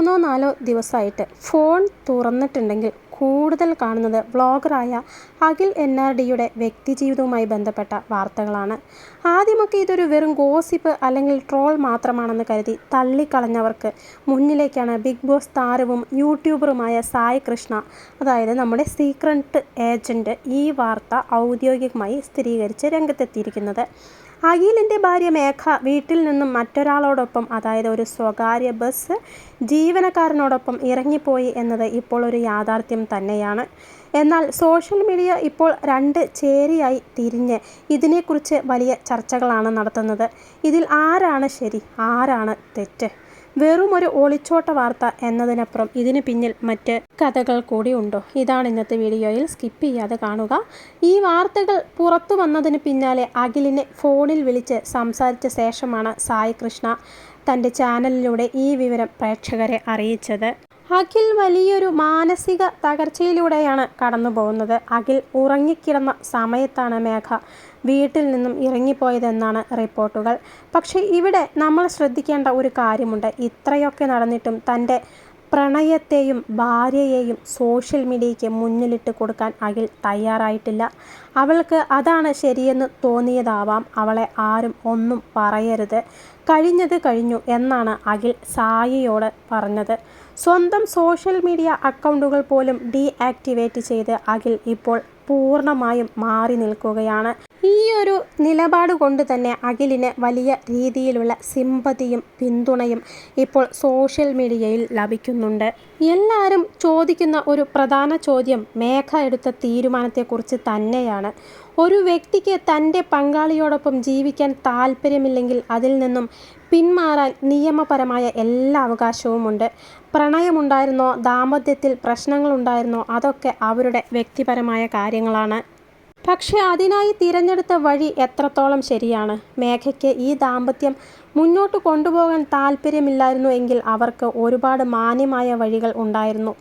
3-4 ദിവസമായിട്ട് ഫോൺ തുറന്നിട്ടുണ്ടെങ്കിൽ കൂടുതൽ കാണുന്നത് വ്ളോഗറായ അഖിൽ NRDയുടെ വ്യക്തിജീവിതവുമായി ബന്ധപ്പെട്ട വാർത്തകളാണ്. ആദ്യമൊക്കെ ഇതൊരു വെറും ഗോസിപ്പ് അല്ലെങ്കിൽ ട്രോൾ മാത്രമാണെന്ന് കരുതി തള്ളിക്കളഞ്ഞവർക്ക് മുന്നിലേക്കാണ് ബിഗ് ബോസ് താരവും യൂട്യൂബറുമായ സായി കൃഷ്ണ, അതായത് നമ്മുടെ സീക്രട്ട് ഏജൻറ്റ്, ഈ വാർത്ത ഔദ്യോഗികമായി സ്ഥിരീകരിച്ച് രംഗത്തെത്തിയിരിക്കുന്നത്. അഖിലിൻ്റെ ഭാര്യ മേഘ വീട്ടിൽ നിന്നും മറ്റൊരാളോടൊപ്പം, അതായത് ഒരു സ്വകാര്യ ബസ് ജീവനക്കാരനോടൊപ്പം ഇറങ്ങിപ്പോയി എന്നത് ഇപ്പോൾ ഒരു യാഥാർത്ഥ്യം തന്നെയാണ്. എന്നാൽ സോഷ്യൽ മീഡിയ ഇപ്പോൾ രണ്ട് ചേരിയായി തിരിഞ്ഞ് ഇതിനെക്കുറിച്ച് വലിയ ചർച്ചകളാണ് നടത്തുന്നത്. ഇതിൽ ആരാണ് ശരി, ആരാണ് തെറ്റ്? വെറും ഒരു ഒളിച്ചോട്ട വാർത്ത എന്നതിനപ്പുറം ഇതിന് പിന്നിൽ മറ്റ് കഥകൾ കൂടി ഉണ്ടോ? ഇതാണ് ഇന്നത്തെ വീഡിയോയിൽ, സ്കിപ്പ് ചെയ്യാതെ കാണുക. ഈ വാർത്തകൾ പുറത്തു വന്നതിന് പിന്നാലെ അഖിലിനെ ഫോണിൽ വിളിച്ച് സംസാരിച്ച ശേഷമാണ് സായി കൃഷ്ണ തൻ്റെ ചാനലിലൂടെ ഈ വിവരം പ്രേക്ഷകരെ അറിയിച്ചത്. അഖിൽ വലിയൊരു മാനസിക തകർച്ചയിലൂടെയാണ് കടന്നു പോകുന്നത്. അഖിൽ ഉറങ്ങിക്കിടന്ന സമയത്താണ് മേഘ വീട്ടിൽ നിന്നും ഇറങ്ങിപ്പോയതെന്നാണ് റിപ്പോർട്ടുകൾ. പക്ഷേ ഇവിടെ നമ്മൾ ശ്രദ്ധിക്കേണ്ട ഒരു കാര്യമുണ്ട്. ഇത്രയൊക്കെ നടന്നിട്ടും തൻ്റെ പ്രണയത്തെയും ഭാര്യയെയും സോഷ്യൽ മീഡിയയ്ക്ക് മുന്നിലിട്ട് കൊടുക്കാൻ അഖിൽ തയ്യാറായിട്ടില്ല. അവൾക്ക് അതാണ് ശരിയെന്ന് തോന്നിയതാവാം. അവളെ ആരും ഒന്നും പറയരുത്, കഴിഞ്ഞത് കഴിഞ്ഞു എന്നാണ് അഖിൽ സായിയോട് പറഞ്ഞത്. സ്വന്തം സോഷ്യൽ മീഡിയ അക്കൗണ്ടുകൾ പോലും ഡീആക്ടിവേറ്റ് ചെയ്ത് അഖിൽ ഇപ്പോൾ പൂർണ്ണമായും മാറി നിൽക്കുകയാണ്. ഈ ഒരു നിലപാട് കൊണ്ട് തന്നെ അഖിലിന് വലിയ രീതിയിലുള്ള സിമ്പതിയും പിന്തുണയും ഇപ്പോൾ സോഷ്യൽ മീഡിയയിൽ ലഭിക്കുന്നുണ്ട്. എല്ലാവരും ചോദിക്കുന്ന ഒരു പ്രധാന ചോദ്യം മേഘ എടുത്ത തീരുമാനത്തെക്കുറിച്ച് തന്നെയാണ്. ഒരു വ്യക്തിക്ക് തൻ്റെ പങ്കാളിയോടൊപ്പം ജീവിക്കാൻ താല്പര്യമില്ലെങ്കിൽ അതിൽ നിന്നും പിന്മാറാൻ നിയമപരമായ എല്ലാ അവകാശവുമുണ്ട്. പ്രണയമുണ്ടായിരുന്നോ, ദാമ്പത്യത്തിൽ പ്രശ്നങ്ങളുണ്ടായിരുന്നോ, അതൊക്കെ അവരുടെ വ്യക്തിപരമായ കാര്യങ്ങളാണ്. പക്ഷേ അതിനായി തിരഞ്ഞെടുത്ത വഴി എത്രത്തോളം ശരിയാണ്? മേഘയ്ക്ക് ഈ ദാമ്പത്യം മുന്നോട്ട് കൊണ്ടുപോകാൻ താല്പര്യമില്ലായിരുന്നു എങ്കിൽ അവർക്ക് ഒരുപാട് മാന്യമായ വഴികൾ ഉണ്ടായിരുന്നു.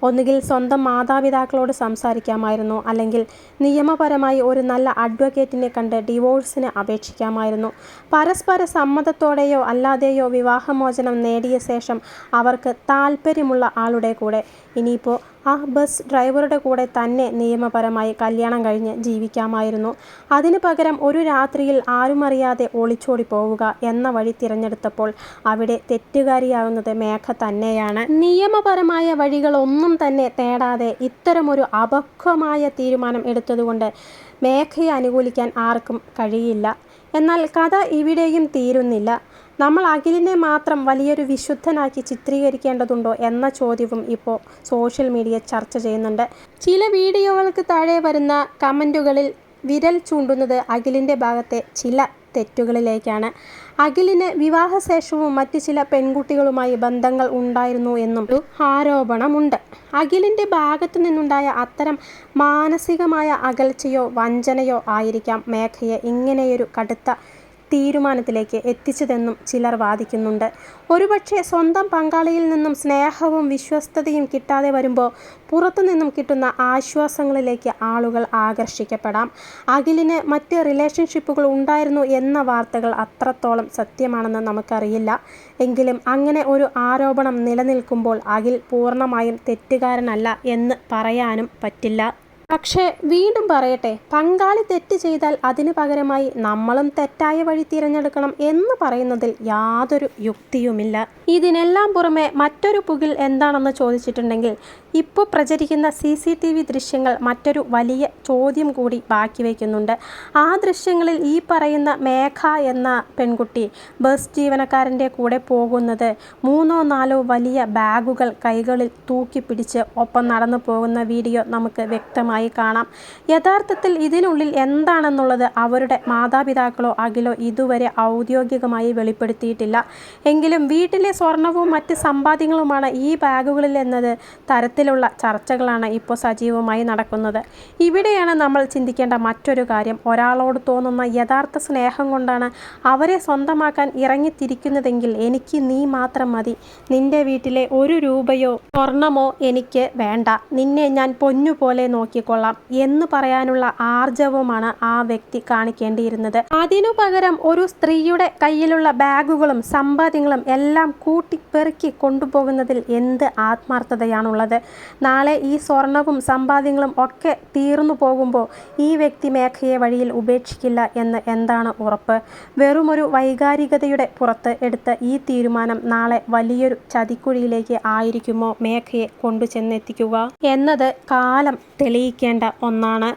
ഒന്നുകിൽ സ്വന്തം മാതാപിതാക്കളോട് സംസാരിക്കാമായിരുന്നു, അല്ലെങ്കിൽ നിയമപരമായി ഒരു നല്ല അഡ്വക്കേറ്റിനെ കണ്ട് ഡിവോഴ്സിന് അപേക്ഷിക്കാമായിരുന്നു. പരസ്പര സമ്മതത്തോടെയോ അല്ലാതെയോ വിവാഹമോചനം നേടിയ ശേഷം അവർക്ക് താല്പര്യമുള്ള ആളുടെ കൂടെ, ഇനിയിപ്പോൾ ആ ബസ് ഡ്രൈവറുടെ കൂടെ തന്നെ നിയമപരമായി കല്യാണം കഴിഞ്ഞ് ജീവിക്കാമായിരുന്നു. അതിനു പകരം ഒരു രാത്രിയിൽ ആരുമറിയാതെ ഒളിച്ചോടി പോവുക എന്ന വഴി തിരഞ്ഞെടുത്തപ്പോൾ അവിടെ തെറ്റുകാരിയാവുന്നത് മേഘ തന്നെയാണ്. നിയമപരമായ വഴികളൊന്നും തന്നെ തേടാതെ ഇത്തരമൊരു അപക്വമായ തീരുമാനം എടുത്തതുകൊണ്ട് മേഘയെ അനുകൂലിക്കാൻ ആർക്കും കഴിയില്ല. എന്നാൽ കഥ ഇവിടെയും തീരുന്നില്ല. നമ്മൾ അഖിലിനെ മാത്രം വലിയൊരു വിശുദ്ധനാക്കി ചിത്രീകരിക്കേണ്ടതുണ്ടോ എന്ന ചോദ്യവും ഇപ്പോൾ സോഷ്യൽ മീഡിയ ചർച്ച ചെയ്യുന്നുണ്ട്. ചില വീഡിയോകൾക്ക് താഴെ വരുന്ന കമൻറ്റുകളിൽ വിരൽ ചൂണ്ടുന്നത് അഖിലിൻ്റെ ഭാഗത്തെ ചില തെറ്റുകളിലേക്കാണ്. അഖിലിന് വിവാഹശേഷവും മറ്റ് ചില പെൺകുട്ടികളുമായി ബന്ധങ്ങൾ ഉണ്ടായിരുന്നു എന്നും ഒരു ആരോപണമുണ്ട്. അഖിലിൻ്റെ ഭാഗത്തു നിന്നുണ്ടായ അത്തരം മാനസികമായ അകൽച്ചയോ വഞ്ചനയോ ആയിരിക്കാം മേഘയെ ഇങ്ങനെയൊരു കടുത്ത തീരുമാനത്തിലേക്ക് എത്തിച്ചതെന്നും ചിലർ വാദിക്കുന്നുണ്ട്. ഒരുപക്ഷെ സ്വന്തം പങ്കാളിയിൽ നിന്നും സ്നേഹവും വിശ്വസ്തതയും കിട്ടാതെ വരുമ്പോൾ പുറത്തുനിന്നും കിട്ടുന്ന ആശ്വാസങ്ങളിലേക്ക് ആളുകൾ ആകർഷിക്കപ്പെടാം. അഖിലിന് മറ്റ് റിലേഷൻഷിപ്പുകൾ ഉണ്ടായിരുന്നു എന്ന വാർത്തകൾ അത്രത്തോളം സത്യമാണെന്ന് നമുക്കറിയില്ല. എങ്കിലും അങ്ങനെ ഒരു ആരോപണം നിലനിൽക്കുമ്പോൾ അഖിൽ പൂർണ്ണമായും തെറ്റുകാരനല്ല എന്ന് പറയാനും പറ്റില്ല. പക്ഷേ വീണ്ടും പറയട്ടെ, പങ്കാളി തെറ്റ് ചെയ്താൽ അതിന് പകരമായി നമ്മളും തെറ്റായ വഴി തിരഞ്ഞെടുക്കണം എന്ന് പറയുന്നതിൽ യാതൊരു യുക്തിയുമില്ല. ഇതിനെല്ലാം പുറമെ മറ്റൊരു പുകിൽ എന്താണെന്ന് ചോദിച്ചിട്ടുണ്ടെങ്കിൽ, ഇപ്പോൾ പ്രചരിക്കുന്ന CCTV ദൃശ്യങ്ങൾ മറ്റൊരു വലിയ ചോദ്യം കൂടി ബാക്കി വയ്ക്കുന്നുണ്ട്. ആ ദൃശ്യങ്ങളിൽ ഈ പറയുന്ന മേഘ എന്ന പെൺകുട്ടി ബസ് ജീവനക്കാരൻ്റെ കൂടെ പോകുന്നത് 3-4 വലിയ ബാഗുകൾ കൈകളിൽ തൂക്കി പിടിച്ച് ഒപ്പം നടന്നു പോകുന്ന വീഡിയോ നമുക്ക് വ്യക്തമായി കാണാം. യഥാർത്ഥത്തിൽ ഇതിനുള്ളിൽ എന്താണെന്നുള്ളത് അവരുടെ മാതാപിതാക്കളോ അഖിലോ ഇതുവരെ ഔദ്യോഗികമായി വെളിപ്പെടുത്തിയിട്ടില്ല. എങ്കിലും വീട്ടിലെ സ്വർണവും മറ്റ് സമ്പാദ്യങ്ങളുമാണ് ഈ ബാഗുകളിൽ എന്നത് തരത്തിലുള്ള ചർച്ചകളാണ് ഇപ്പോൾ സജീവമായി നടക്കുന്നത്. ഇവിടെയാണ് നമ്മൾ ചിന്തിക്കേണ്ട മറ്റൊരു കാര്യം. ഒരാളോട് തോന്നുന്ന യഥാർത്ഥ സ്നേഹം കൊണ്ടാണ് അവരെ സ്വന്തമാക്കാൻ ഇറങ്ങിത്തിരിക്കുന്നതെങ്കിൽ എനിക്ക് നീ മാത്രം മതി, നിന്റെ വീട്ടിലെ 1 രൂപയോ സ്വർണമോ എനിക്ക് വേണ്ട, നിന്നെ ഞാൻ പൊന്നുപോലെ നോക്കിക്കൊള്ളാം കൊള്ളാം എന്ന് പറയാനുള്ള ആർജവമാണ് ആ വ്യക്തി കാണിക്കേണ്ടിയിരുന്നത്. അതിനു പകരം ഒരു സ്ത്രീയുടെ കയ്യിലുള്ള ബാഗുകളും സമ്പാദ്യങ്ങളും എല്ലാം കൂട്ടിപ്പെറുക്കി കൊണ്ടുപോകുന്നതിൽ എന്ത് ആത്മാർത്ഥതയാണുള്ളത്? നാളെ ഈ സ്വർണവും സമ്പാദ്യങ്ങളും ഒക്കെ തീർന്നു പോകുമ്പോൾ ഈ വ്യക്തി മേഘയെ വഴിയിൽ ഉപേക്ഷിക്കില്ല എന്ന് എന്താണ് ഉറപ്പ്? വെറുമൊരു വൈകാരികതയുടെ പുറത്ത് എടുത്ത ഈ തീരുമാനം നാളെ വലിയൊരു ചതിക്കുഴിയിലേക്ക് ആയിരിക്കുമോ മേഘയെ കൊണ്ടുചെന്നെത്തിക്കുക എന്നത് കാലം തെളിയിക്കേണ്ട ഒന്നാണ്.